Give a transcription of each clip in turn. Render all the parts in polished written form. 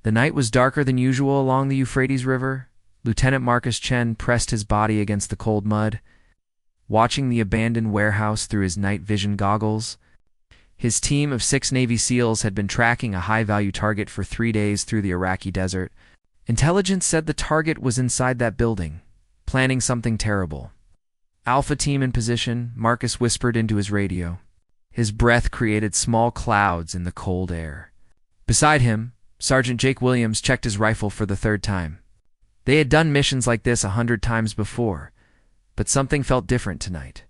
The night was darker than usual along the Euphrates River. Lieutenant Marcus Chen pressed his body against the cold mud, watching the abandoned warehouse through his night vision goggles. His team of 6 Navy SEALs had been tracking a high-value target for 3 days through the Iraqi desert. Intelligence said the target was inside that building, planning something terrible. "Alpha team in position," Marcus whispered into his radio. His breath created small clouds in the cold air. Beside him, Sergeant Jake Williams checked his rifle for the 3rd time. They had done missions like this 100 times before, but something felt different tonight.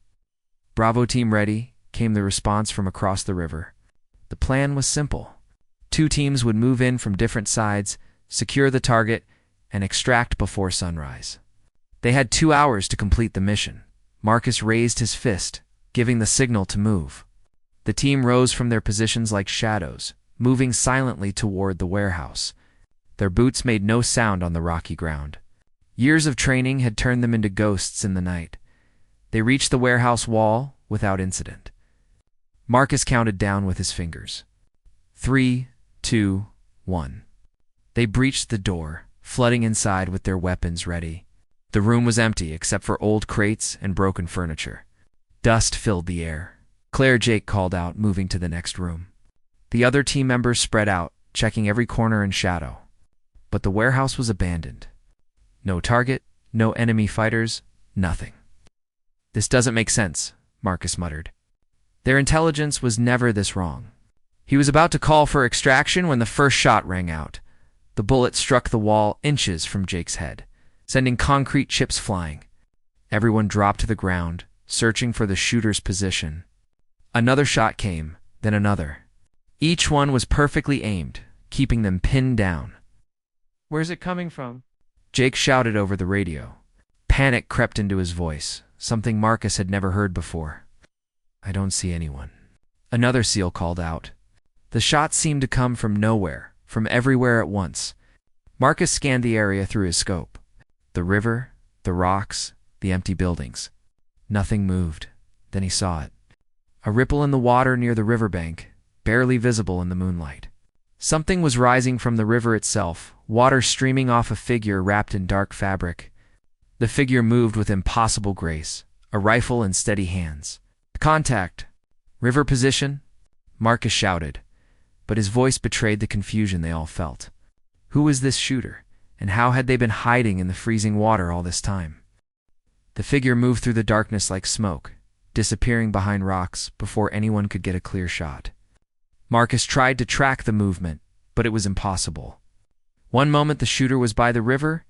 "Bravo team ready," came the response from across the river. The plan was simple. 2 teams would move in from different sides, secure the target, and extract before sunrise. They had 2 hours to complete the mission. Marcus raised his fist, giving the signal to move. The team rose from their positions like shadows, moving silently toward the warehouse. Their boots made no sound on the rocky ground. Years of training had turned them into ghosts in the night. They reached the warehouse wall without incident. Marcus counted down with his fingers. 3, 2, 1. They breached the door, flooding inside with their weapons ready. The room was empty except for old crates and broken furniture. Dust filled the air. "Claire," Jake called out, moving to the next room. The other team members spread out, checking every corner and shadow. But the warehouse was abandoned. No target, no enemy fighters, nothing. "This doesn't make sense," Marcus muttered. Their intelligence was never this wrong. He was about to call for extraction when the first shot rang out. The bullet struck the wall inches from Jake's head, sending concrete chips flying. Everyone dropped to the ground, searching for the shooter's position. Another shot came, then another. Each one was perfectly aimed, keeping them pinned down. "Where's it coming from?" Jake shouted over the radio. Panic crept into his voice, something Marcus had never heard before. "I don't see anyone." Another SEAL called out. The shots seemed to come from nowhere, from everywhere at once. Marcus scanned the area through his scope. The river, the rocks, the empty buildings. Nothing moved. Then he saw it. A ripple in the water near the riverbank, barely visible in the moonlight. Something was rising from the river itself, water streaming off a figure wrapped in dark fabric. The figure moved with impossible grace, a rifle in steady hands. "Contact! River position!" Marcus shouted, but his voice betrayed the confusion they all felt. Who was this shooter, and how had they been hiding in the freezing water all this time? The figure moved through the darkness like smoke, disappearing behind rocks before anyone could get a clear shot. Marcus tried to track the movement, but it was impossible. One moment the shooter was by the river,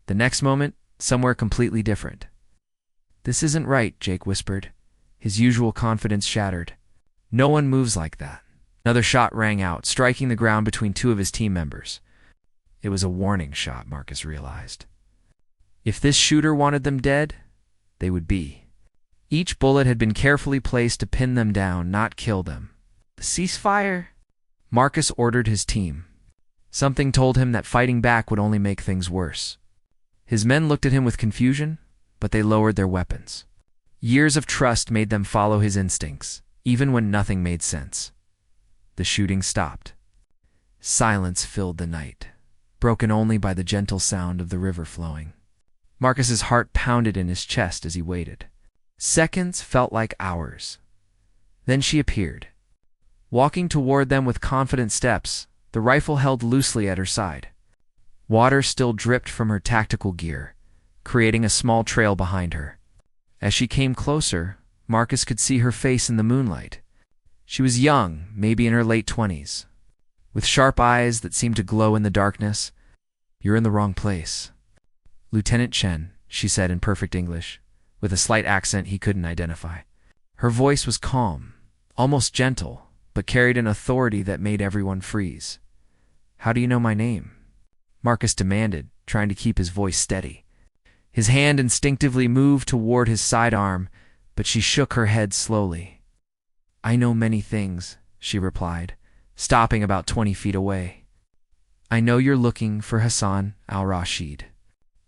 the next moment somewhere completely different. "This isn't right," Jake whispered, his usual confidence shattered. "No one moves like that." Another shot rang out, striking the ground between 2 of his team members. It was a warning shot, Marcus realized. If this shooter wanted them dead, they would be. Each bullet had been carefully placed to pin them down, not kill them. "Cease fire," Marcus ordered his team. Something told him that fighting back would only make things worse. His men looked at him with confusion, but they lowered their weapons. Years of trust made them follow his instincts, even when nothing made sense. The shooting stopped. Silence filled the night, broken only by the gentle sound of the river flowing. Marcus's heart pounded in his chest as he waited. Seconds felt like hours. Then she appeared, walking toward them with confident steps, the rifle held loosely at her side. Water still dripped from her tactical gear, creating a small trail behind her. As she came closer, Marcus could see her face in the moonlight. She was young, maybe in her late 20s, with sharp eyes that seemed to glow in the darkness. "You're in the wrong place." "Lieutenant Chen," she said in perfect English, with a slight accent he couldn't identify. Her voice was calm, almost gentle, but carried an authority that made everyone freeze. "How do you know my name?" Marcus demanded, trying to keep his voice steady. His hand instinctively moved toward his sidearm, but she shook her head slowly. "I know many things," she replied, stopping about 20 feet away. "I know you're looking for Hassan al-Rashid.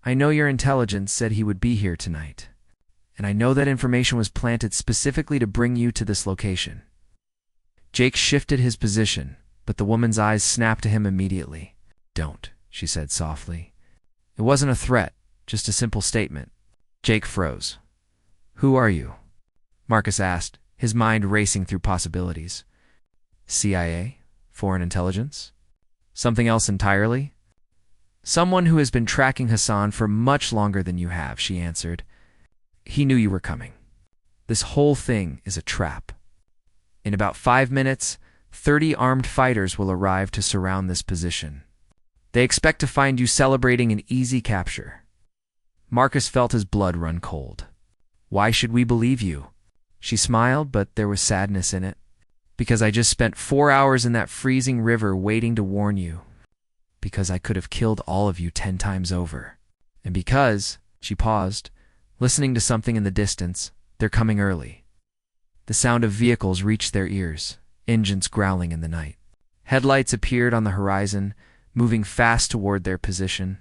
I know your intelligence said he would be here tonight. And I know that information was planted specifically to bring you to this location." Jake shifted his position, but the woman's eyes snapped to him immediately. Don't, she said softly. It wasn't a threat, just a simple statement. Jake froze. Who are you? Marcus asked, his mind racing through possibilities. CIA? Foreign intelligence? Something else entirely? Someone who has been tracking Hassan for much longer than you have, she answered. He knew you were coming. This whole thing is a trap. In about 5 minutes, 30 armed fighters will arrive to surround this position. They expect to find you celebrating an easy capture. Marcus felt his blood run cold. Why should we believe you? She smiled, but there was sadness in it. Because I just spent 4 hours in that freezing river waiting to warn you. Because I could have killed all of you 10 times over. And because, she paused, listening to something in the distance, they're coming early. The sound of vehicles reached their ears, engines growling in the night. Headlights appeared on the horizon, moving fast toward their position.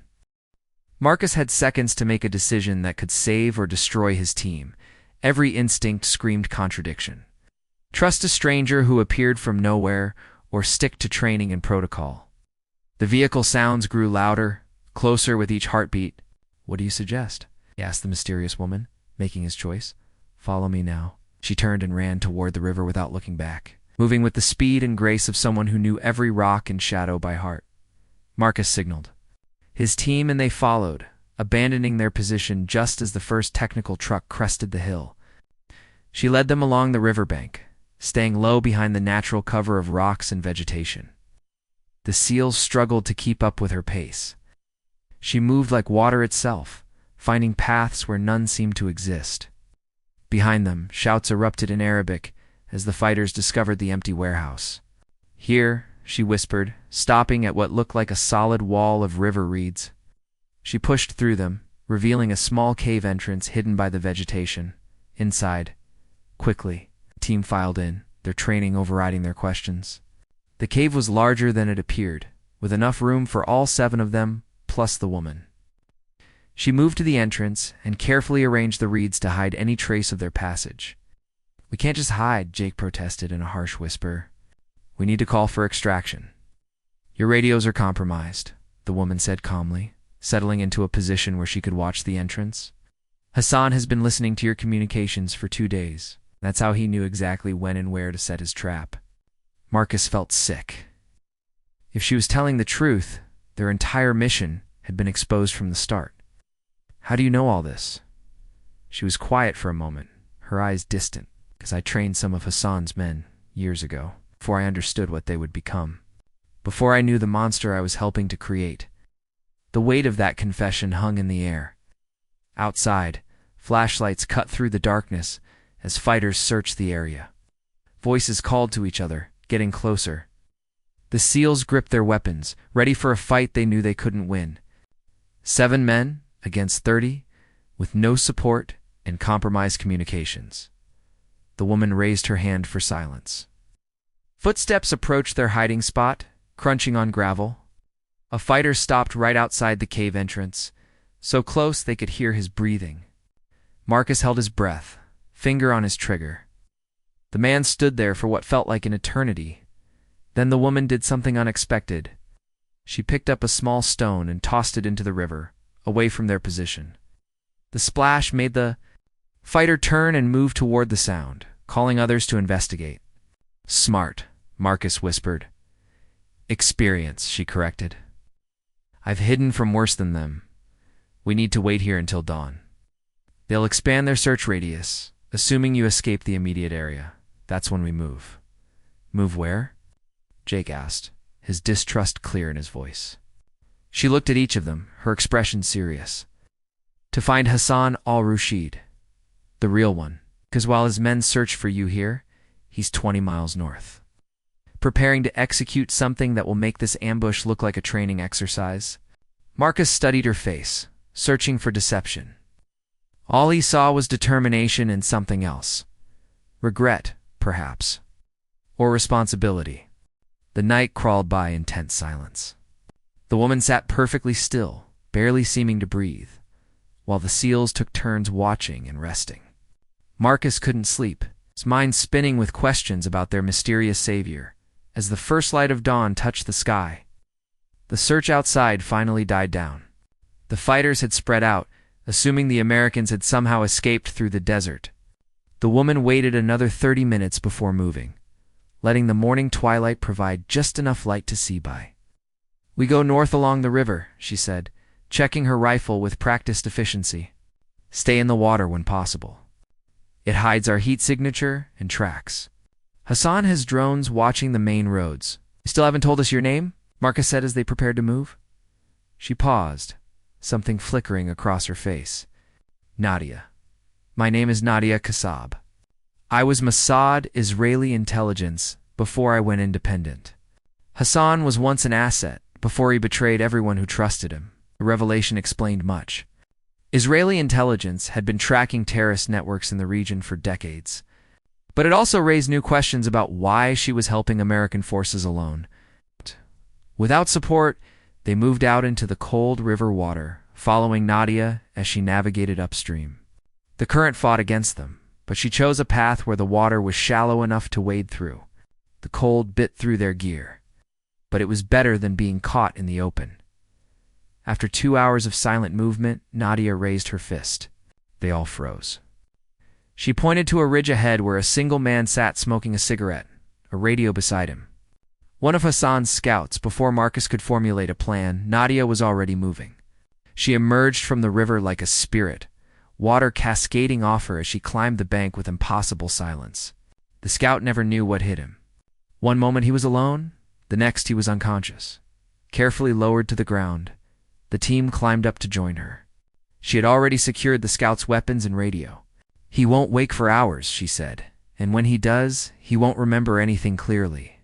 Marcus had seconds to make a decision that could save or destroy his team. Every instinct screamed contradiction. Trust a stranger who appeared from nowhere, or stick to training and protocol. The vehicle sounds grew louder, closer with each heartbeat. What do you suggest? He asked the mysterious woman, making his choice. Follow me now. She turned and ran toward the river without looking back, moving with the speed and grace of someone who knew every rock and shadow by heart. Marcus signaled. His team and they followed, abandoning their position just as the first technical truck crested the hill. She led them along the riverbank, staying low behind the natural cover of rocks and vegetation. The seals struggled to keep up with her pace. She moved like water itself, finding paths where none seemed to exist. Behind them, shouts erupted in Arabic as the fighters discovered the empty warehouse. Here, she whispered, stopping at what looked like a solid wall of river reeds. She pushed through them, revealing a small cave entrance hidden by the vegetation. Inside, quickly, the team filed in, their training overriding their questions. The cave was larger than it appeared, with enough room for all 7 of them, plus the woman. She moved to the entrance and carefully arranged the reeds to hide any trace of their passage. We can't just hide, Jake protested in a harsh whisper. We need to call for extraction. Your radios are compromised, the woman said calmly, settling into a position where she could watch the entrance. Hassan has been listening to your communications for 2 days. That's how he knew exactly when and where to set his trap. Marcus felt sick. If she was telling the truth, their entire mission had been exposed from the start. How do you know all this? She was quiet for a moment, her eyes distant, because I trained some of Hassan's men years ago, before I understood what they would become. Before I knew the monster I was helping to create. The weight of that confession hung in the air. Outside, flashlights cut through the darkness as fighters searched the area. Voices called to each other, getting closer. The SEALs gripped their weapons, ready for a fight they knew they couldn't win. 7 men against 30, with no support and compromised communications. The woman raised her hand for silence. Footsteps approached their hiding spot, crunching on gravel. A fighter stopped right outside the cave entrance, so close they could hear his breathing. Marcus held his breath, finger on his trigger. The man stood there for what felt like an eternity. Then the woman did something unexpected. She picked up a small stone and tossed it into the river, away from their position. The splash made the fighter turn and move toward the sound, calling others to investigate. Smart, Marcus whispered. Experience, she corrected. I've hidden from worse than them. We need to wait here until dawn. They'll expand their search radius, assuming you escape the immediate area. That's when we move. Move where? Jake asked, his distrust clear in his voice. She looked at each of them, her expression serious. To find Hassan al-Rashid, the real one, because while his men search for you here, he's 20 miles north. Preparing to execute something that will make this ambush look like a training exercise. Marcus studied her face, searching for deception. All he saw was determination and something else. Regret, perhaps. Or responsibility. The night crawled by in tense silence. The woman sat perfectly still, barely seeming to breathe, while the SEALs took turns watching and resting. Marcus couldn't sleep, his mind spinning with questions about their mysterious savior, as the first light of dawn touched the sky. The search outside finally died down. The fighters had spread out, assuming the Americans had somehow escaped through the desert. The woman waited another 30 minutes before moving, letting the morning twilight provide just enough light to see by. "We go north along the river," she said, checking her rifle with practiced efficiency. "Stay in the water when possible. It hides our heat signature and tracks. Hassan has drones watching the main roads. You still haven't told us your name?" Marcus said as they prepared to move. She paused, something flickering across her face. "Nadia. My name is Nadia Kassab. I was Mossad Israeli intelligence before I went independent. Hassan was once an asset before he betrayed everyone who trusted him." The revelation explained much. Israeli intelligence had been tracking terrorist networks in the region for decades. But it also raised new questions about why she was helping American forces alone. Without support, they moved out into the cold river water, following Nadia as she navigated upstream. The current fought against them, but she chose a path where the water was shallow enough to wade through. The cold bit through their gear, but it was better than being caught in the open. After 2 hours of silent movement, Nadia raised her fist. They all froze. She pointed to a ridge ahead where a single man sat smoking a cigarette, a radio beside him. One of Hassan's scouts. Before Marcus could formulate a plan, Nadia was already moving. She emerged from the river like a spirit, water cascading off her as she climbed the bank with impossible silence. The scout never knew what hit him. One moment he was alone, the next he was unconscious. Carefully lowered to the ground, the team climbed up to join her. She had already secured the scout's weapons and radio. "He won't wake for hours," she said, "and when he does, he won't remember anything clearly."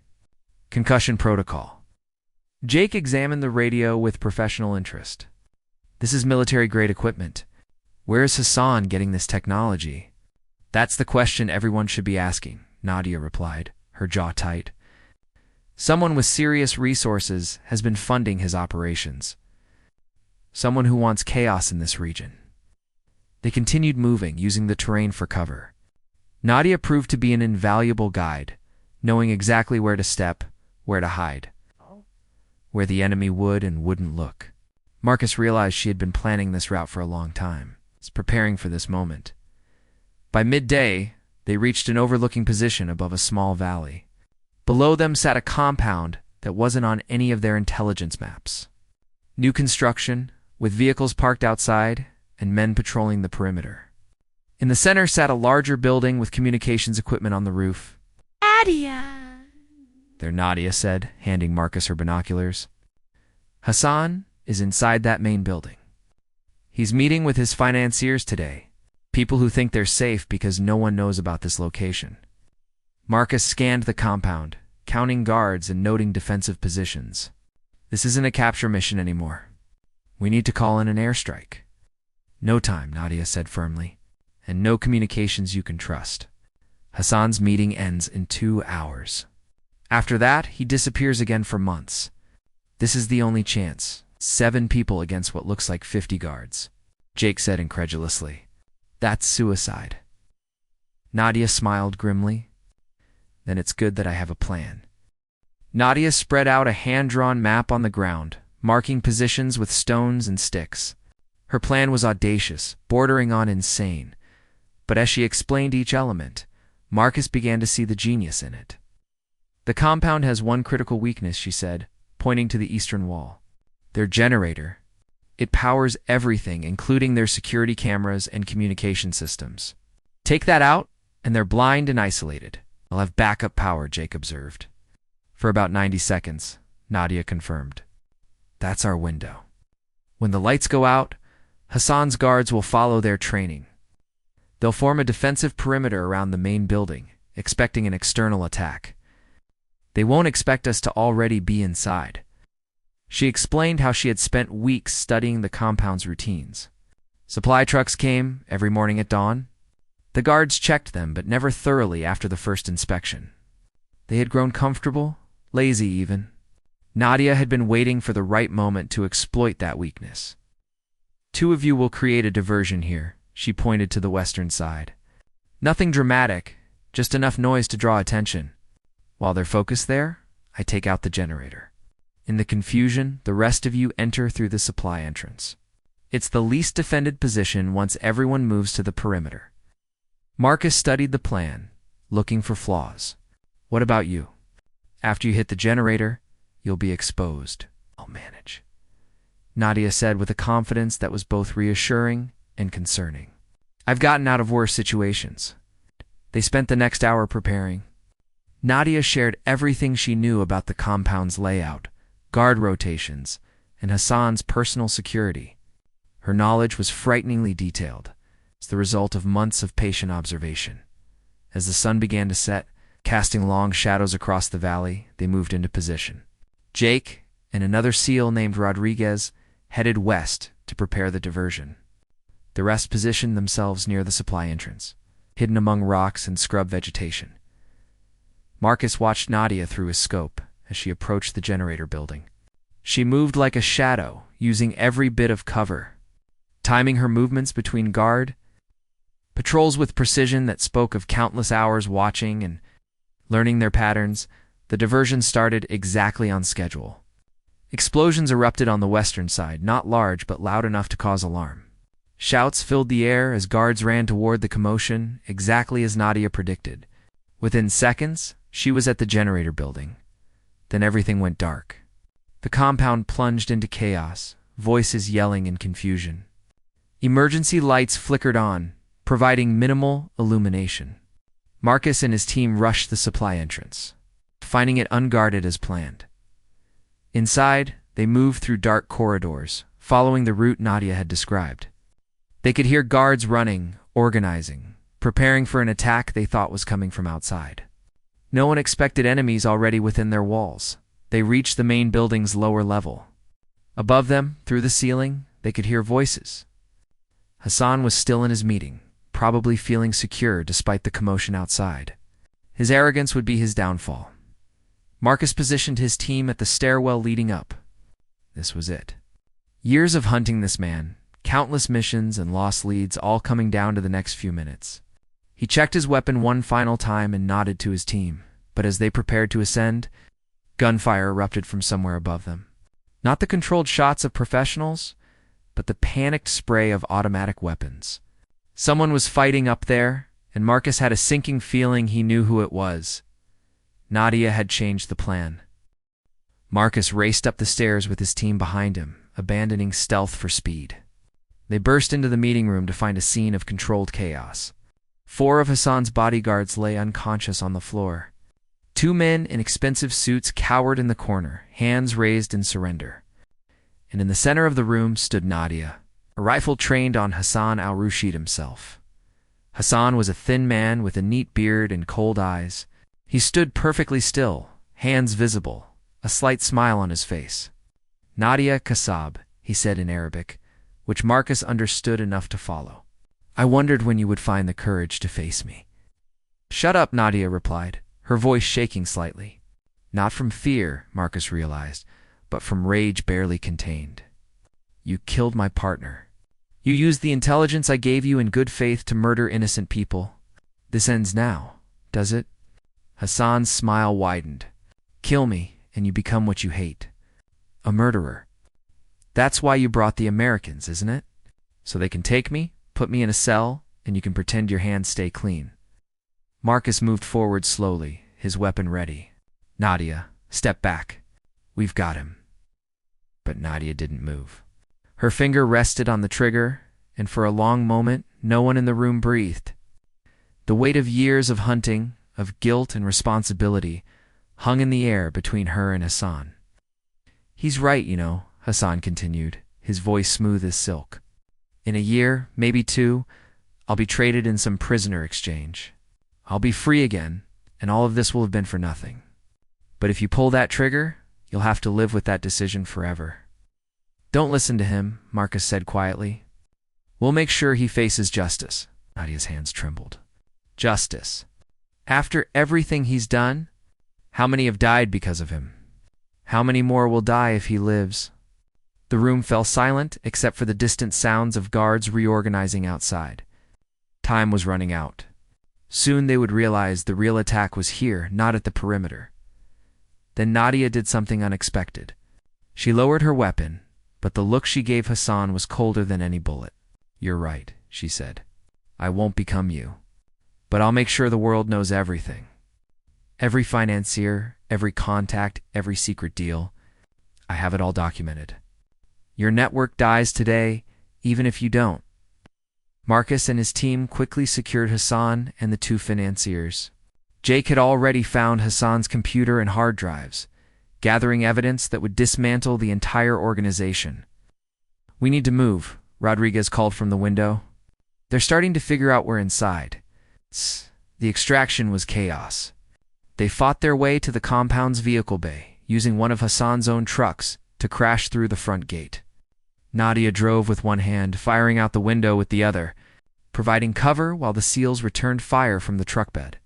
Concussion protocol. Jake examined the radio with professional interest. "This is military-grade equipment. Where is Hassan getting this technology?" "That's the question everyone should be asking," Nadia replied, her jaw tight. "Someone with serious resources has been funding his operations. Someone who wants chaos in this region." They continued moving, using the terrain for cover. Nadia proved to be an invaluable guide, knowing exactly where to step, where to hide, where the enemy would and wouldn't look. Marcus realized she had been planning this route for a long time, preparing for this moment. By midday, they reached an overlooking position above a small valley. Below them sat a compound that wasn't on any of their intelligence maps. New construction, with vehicles parked outside and men patrolling the perimeter. In the center sat a larger building with communications equipment on the roof. "Nadia!" There, Nadia said, handing Marcus her binoculars. "Hassan is inside that main building. He's meeting with his financiers today, people who think they're safe because no one knows about this location." Marcus scanned the compound, counting guards and noting defensive positions. "This isn't a capture mission anymore. We need to call in an airstrike." "No time," Nadia said firmly, "and no communications you can trust. Hassan's meeting ends in 2 hours. After that, he disappears again for months. This is the only chance. 7 people against what looks like 50 guards." Jake said incredulously. "That's suicide." Nadia smiled grimly. "Then it's good that I have a plan." Nadia spread out a hand-drawn map on the ground, marking positions with stones and sticks. Her plan was audacious, bordering on insane. But as she explained each element, Marcus began to see the genius in it. "The compound has one critical weakness," she said, pointing to the eastern wall. "Their generator. It powers everything, including their security cameras and communication systems. Take that out, and they're blind and isolated. They'll have backup power," Jake observed. "For about 90 seconds, Nadia confirmed. "That's our window. When the lights go out, Hassan's guards will follow their training. They'll form a defensive perimeter around the main building, expecting an external attack. They won't expect us to already be inside." She explained how she had spent weeks studying the compound's routines. Supply trucks came every morning at dawn. The guards checked them, but never thoroughly after the first inspection. They had grown comfortable, lazy even. Nadia had been waiting for the right moment to exploit that weakness. "2 of you will create a diversion here," she pointed to the western side. "Nothing dramatic, just enough noise to draw attention. While they're focused there, I take out the generator. In the confusion, the rest of you enter through the supply entrance. It's the least defended position once everyone moves to the perimeter. Marcus studied the plan, looking for flaws. What about you? After you hit the generator, you'll be exposed. I'll manage, Nadia said with a confidence that was both reassuring and concerning. I've gotten out of worse situations. They spent the next hour preparing. Nadia shared everything she knew about the compound's layout, guard rotations, and Hassan's personal security. Her knowledge was frighteningly detailed. It's the result of months of patient observation. As the sun began to set, casting long shadows across the valley, they moved into position. Jake and another SEAL named Rodriguez headed west to prepare the diversion. The rest positioned themselves near the supply entrance, hidden among rocks and scrub vegetation. Marcus watched Nadia through his scope as she approached the generator building. She moved like a shadow, using every bit of cover, timing her movements between guard patrols with precision that spoke of countless hours watching and learning their patterns. The diversion started exactly on schedule. Explosions erupted on the western side, not large but loud enough to cause alarm. Shouts filled the air as guards ran toward the commotion, exactly as Nadia predicted. Within seconds, she was at the generator building. Then everything went dark. The compound plunged into chaos, voices yelling in confusion. Emergency lights flickered on, providing minimal illumination. Marcus and his team rushed the supply entrance, finding it unguarded as planned. Inside, they moved through dark corridors, following the route Nadia had described. They could hear guards running, organizing, preparing for an attack they thought was coming from outside. No one expected enemies already within their walls. They reached the main building's lower level. Above them, through the ceiling, they could hear voices. Hassan was still in his meeting, probably feeling secure despite the commotion outside. His arrogance would be his downfall. Marcus positioned his team at the stairwell leading up. This was it. Years of hunting this man, countless missions and lost leads, all coming down to the next few minutes. He checked his weapon one final time and nodded to his team, but as they prepared to ascend, gunfire erupted from somewhere above them. Not the controlled shots of professionals, but the panicked spray of automatic weapons. Someone was fighting up there, and Marcus had a sinking feeling he knew who it was. Nadia had changed the plan. Marcus raced up the stairs with his team behind him, abandoning stealth for speed. They burst into the meeting room to find a scene of controlled chaos. 4 of Hassan's bodyguards lay unconscious on the floor. 2 men in expensive suits cowered in the corner, hands raised in surrender. And in the center of the room stood Nadia, a rifle trained on Hassan al-Rashid himself. Hassan was a thin man with a neat beard and cold eyes. He stood perfectly still, hands visible, a slight smile on his face. Nadia Kassab, he said in Arabic, which Marcus understood enough to follow. I wondered when you would find the courage to face me. Shut up, Nadia replied, her voice shaking slightly. Not from fear, Marcus realized, but from rage barely contained. You killed my partner. You used the intelligence I gave you in good faith to murder innocent people. This ends now, does it? Hassan's smile widened. Kill me, and you become what you hate. A murderer. That's why you brought the Americans, isn't it? So they can take me, put me in a cell, and you can pretend your hands stay clean. Marcus moved forward slowly, his weapon ready. Nadia, step back. We've got him. But Nadia didn't move. Her finger rested on the trigger, and for a long moment, no one in the room breathed. The weight of years of hunting, of guilt and responsibility, hung in the air between her and Hassan. He's right, you know, Hassan continued, his voice smooth as silk. In a year, maybe 2, I'll be traded in some prisoner exchange. I'll be free again, and all of this will have been for nothing. But if you pull that trigger, you'll have to live with that decision forever. Don't listen to him, Marcus said quietly. We'll make sure he faces justice. Nadia's hands trembled. Justice. After everything he's done, how many have died because of him? How many more will die if he lives? The room fell silent except for the distant sounds of guards reorganizing outside. Time was running out. Soon they would realize the real attack was here, not at the perimeter. Then Nadia did something unexpected. She lowered her weapon, but the look she gave Hassan was colder than any bullet. "You're right," she said. "I won't become you. But I'll make sure the world knows everything. Every financier, every contact, every secret deal. I have it all documented. Your network dies today, even if you don't." Marcus and his team quickly secured Hassan and the two financiers. Jake had already found Hassan's computer and hard drives, gathering evidence that would dismantle the entire organization. "We need to move," Rodriguez called from the window. "They're starting to figure out we're inside." The extraction was chaos. They fought their way to the compound's vehicle bay, using one of Hassan's own trucks to crash through the front gate. Nadia drove with one hand, firing out the window with the other, providing cover while the SEALs returned fire from the truck bed.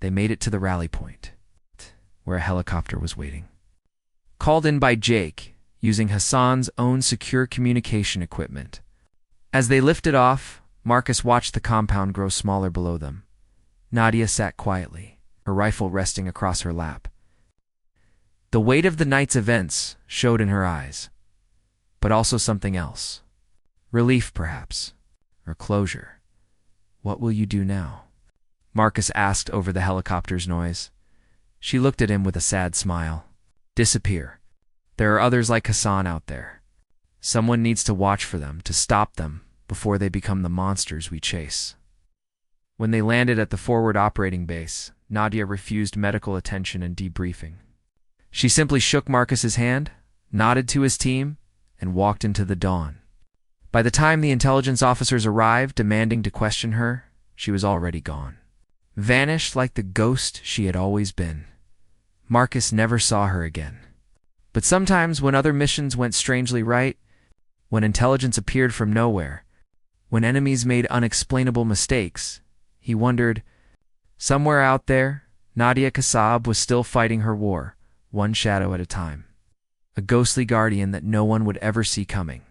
They made it to the rally point, where a helicopter was waiting. Called in by Jake, using Hassan's own secure communication equipment. As they lifted off, Marcus watched the compound grow smaller below them. Nadia sat quietly, her rifle resting across her lap. The weight of the night's events showed in her eyes, but also something else. Relief, perhaps, or closure. "What will you do now?" Marcus asked over the helicopter's noise. She looked at him with a sad smile. "Disappear. There are others like Hassan out there. Someone needs to watch for them, to stop them, before they become the monsters we chase." When they landed at the forward operating base, Nadia refused medical attention and debriefing. She simply shook Marcus's hand, nodded to his team, and walked into the dawn. By the time the intelligence officers arrived demanding to question her, she was already gone. Vanished like the ghost she had always been. Marcus never saw her again. But sometimes when other missions went strangely right, when intelligence appeared from nowhere, when enemies made unexplainable mistakes, he wondered, somewhere out there, Nadia Kassab was still fighting her war, one shadow at a time. A ghostly guardian that no one would ever see coming.